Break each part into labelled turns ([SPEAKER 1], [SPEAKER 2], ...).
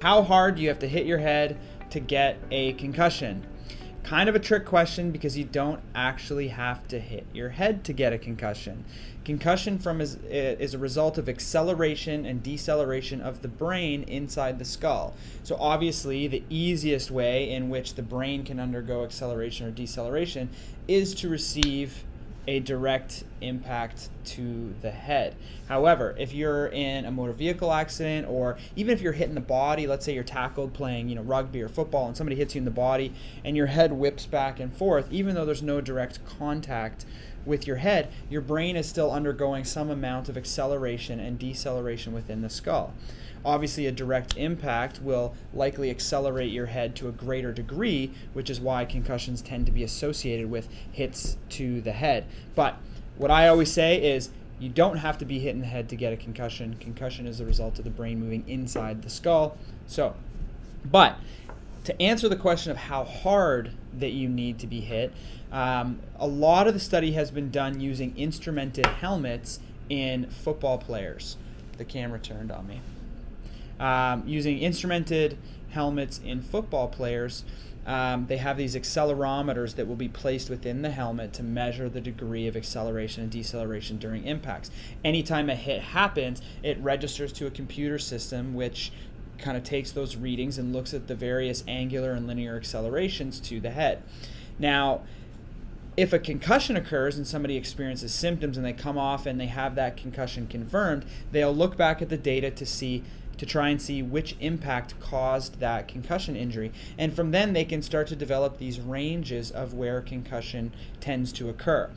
[SPEAKER 1] How hard do you have to hit your head to get a concussion? Kind of a trick question because you don't actually have to hit your head to get a concussion. Concussion is a result of acceleration and deceleration of the brain inside the skull. So obviously the easiest way in which the brain can undergo acceleration or deceleration is to receive a direct impact to the head. However, if you're in a motor vehicle accident, or even if you're hit in the body, let's say you're tackled playing, rugby or football, and somebody hits you in the body and your head whips back and forth, even though there's no direct contact with your head, your brain is still undergoing some amount of acceleration and deceleration within the skull. Obviously, a direct impact will likely accelerate your head to a greater degree, which is why concussions tend to be associated with hits to the head. But what I always say is you don't have to be hit in the head to get a concussion. Concussion is the result of the brain moving inside the skull. But to answer the question of how hard that you need to be hit, a lot of the study has been done using instrumented helmets in football players. The camera turned on me. Using instrumented helmets in football players, they have these accelerometers that will be placed within the helmet to measure the degree of acceleration and deceleration during impacts. Anytime a hit happens, it registers to a computer system which kind of takes those readings and looks at the various angular and linear accelerations to the head. Now, if a concussion occurs and somebody experiences symptoms and they come off and they have that concussion confirmed, they'll look back at the data to try and see which impact caused that concussion injury. And from then they can start to develop these ranges of where concussion tends to occur.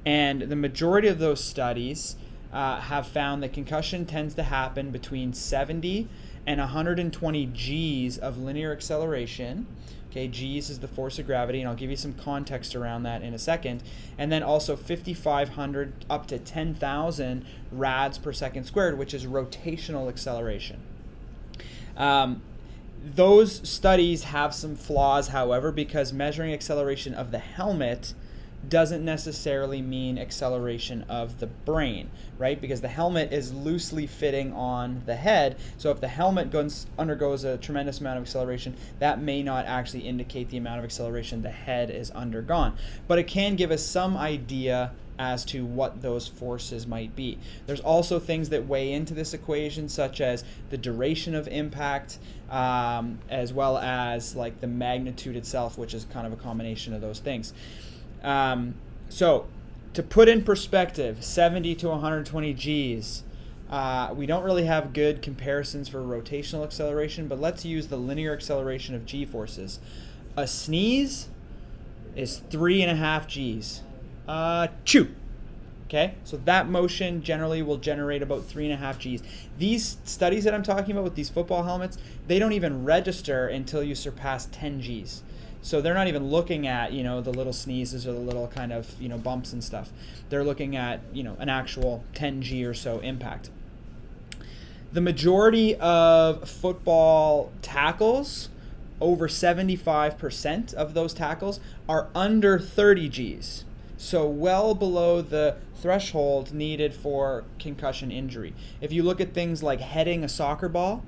[SPEAKER 1] And the majority of those studies have found that concussion tends to happen between 70 and 120 Gs of linear acceleration. Okay, Gs is the force of gravity, and I'll give you some context around that in a second. And then also 5,500 up to 10,000 rads per second squared, which is rotational acceleration. Those studies have some flaws, however, because measuring acceleration of the helmet doesn't necessarily mean acceleration of the brain, right? Because the helmet is loosely fitting on the head. So if the helmet undergoes a tremendous amount of acceleration, that may not actually indicate the amount of acceleration the head is undergone. But it can give us some idea as to what those forces might be. There's also things that weigh into this equation, such as the duration of impact, as well as like the magnitude itself, which is kind of a combination of those things. So to put in perspective, 70 to 120 Gs, we don't really have good comparisons for rotational acceleration, but let's use the linear acceleration of G forces. A sneeze is 3.5 Gs. Chew. Okay, so that motion generally will generate about 3.5 Gs. These studies that I'm talking about with these football helmets, they don't even register until you surpass 10 Gs. So they're not even looking at, the little sneezes or the little kind of, bumps and stuff. They're looking at, an actual 10 G or so impact. The majority of football tackles, over 75% of those tackles, are under 30 Gs. So well below the threshold needed for concussion injury. If you look at things like heading a soccer ball,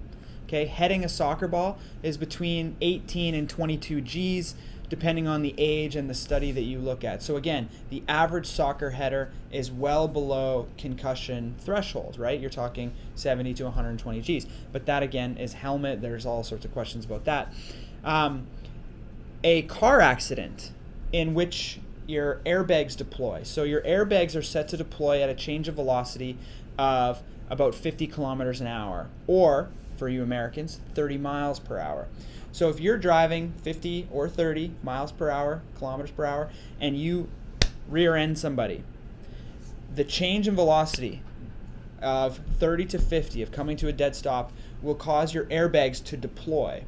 [SPEAKER 1] heading a soccer ball is between 18 and 22 Gs, depending on the age and the study that you look at. So again, the average soccer header is well below concussion threshold, right? You're talking 70 to 120 Gs. But that again is helmet. There's all sorts of questions about that. A car accident in which your airbags deploy. So your airbags are set to deploy at a change of velocity of about 50 kilometers an hour, or for you Americans, 30 miles per hour. So if you're driving 50 or 30 miles per hour, kilometers per hour, and you rear end somebody, the change in velocity of 30 to 50 of coming to a dead stop will cause your airbags to deploy.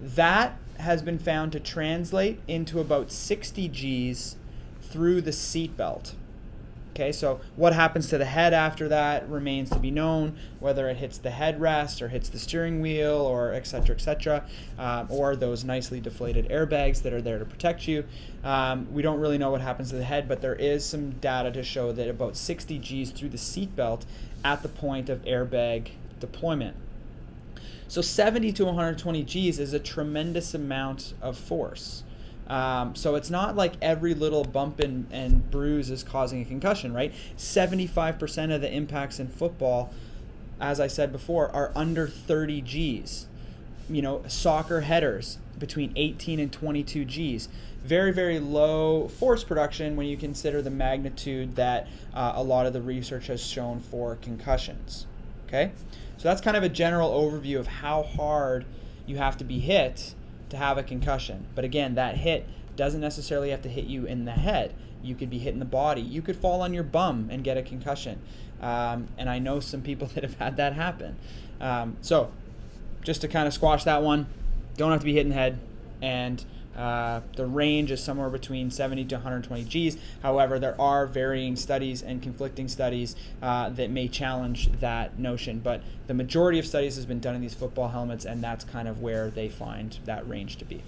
[SPEAKER 1] That has been found to translate into about 60 Gs through the seatbelt. Okay, so what happens to the head after that remains to be known, whether it hits the headrest or hits the steering wheel or et cetera, or those nicely deflated airbags that are there to protect you. We don't really know what happens to the head, but there is some data to show that about 60 Gs through the seatbelt at the point of airbag deployment. So 70 to 120 Gs is a tremendous amount of force. So it's not like every little bump and bruise is causing a concussion, right? 75% of the impacts in football, as I said before, are under 30 Gs. Soccer headers between 18 and 22 Gs. Very, very low force production when you consider the magnitude that a lot of the research has shown for concussions. Okay? So that's kind of a general overview of how hard you have to be hit to have a concussion. But again, that hit doesn't necessarily have to hit you in the head. You could be hit in the body. You could fall on your bum and get a concussion. And I know some people that have had that happen. So just to kind of squash that one, don't have to be hit in the head. And the range is somewhere between 70 to 120 Gs. However, there are varying studies and conflicting studies that may challenge that notion. But the majority of studies has been done in these football helmets, and that's kind of where they find that range to be.